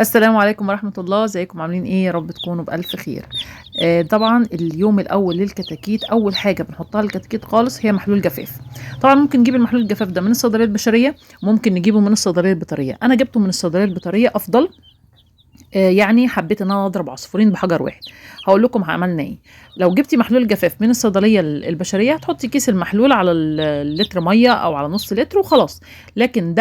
السلام عليكم ورحمة الله، ازيكم عاملين ايه؟ يا رب تكونوا بألف خير. طبعا اليوم الأول للكتاكيت أول حاجة بنحطها للكتاكيت خالص هي محلول جفاف. طبعا ممكن نجيب المحلول الجفاف ده من الصيدلية البشرية، وممكن نجيبه من الصيدلية البيطرية. أنا جبته من الصيدلية البيطرية أفضل. يعني حبيت ان انا اضرب عصفورين بحجر واحد. هقول لكم عملنا ايه. لو جبتي محلول جفاف من الصيدليه البشريه هتحطي كيس المحلول على اللتر ميه او على نص لتر وخلاص. لكن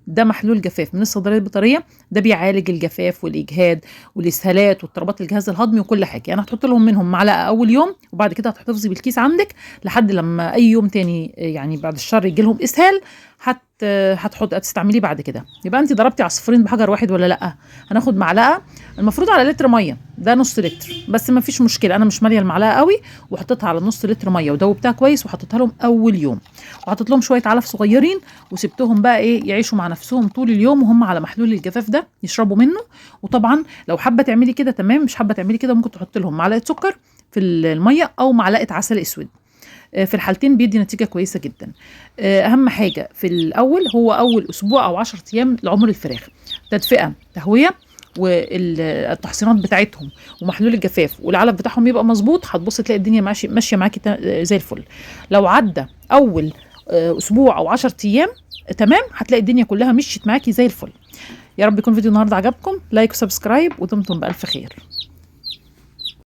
ده محلول جفاف من الصيدليه البيطريه. ده بيعالج الجفاف والاجهاد والاسهالات واضطرابات الجهاز الهضمي وكل حاجه. يعني هتحط لهم منهم معلقه اول يوم، وبعد كده هتحتفظي بالكيس عندك لحد لما اي يوم تاني يعني بعد الشر يجي لهم اسهال هتستعمليه بعد كده. يبقى انت ضربتي عصفورين بحجر واحد ولا لا؟ هناخد معلقه المفروض على لتر ميه، ده نص لتر بس ما فيش مشكله. انا مش ماليه المعلقه قوي، وحطيتها على نص لتر ميه ودوبتها كويس وحطيتها لهم اول يوم، وحطيت لهم شويه علف صغيرين، وسبتهم بقى ايه يعيشوا مع نفسهم طول اليوم وهم على محلول الجفاف ده يشربوا منه. وطبعا لو حابه تعملي كده تمام، مش حابه تعملي كده ممكن تحط لهم معلقه سكر في الميه او معلقه عسل اسود. في الحالتين بيدي نتيجه كويسه جدا. اهم حاجه في الاول هو اول اسبوع او 10 ايام لعمر الفراخ، تدفئه تهويه والتحصينات بتاعتهم ومحلول الجفاف والعلف بتاعهم يبقى مظبوط. هتبص تلاقي الدنيا ماشيه معاكي زي الفل. لو عدى اول اسبوع او 10 ايام تمام، هتلاقي الدنيا كلها مشيت معاكي زي الفل. يا رب يكون فيديو النهارده عجبكم. لايك وسبسكرايب ودمتم بألف خير.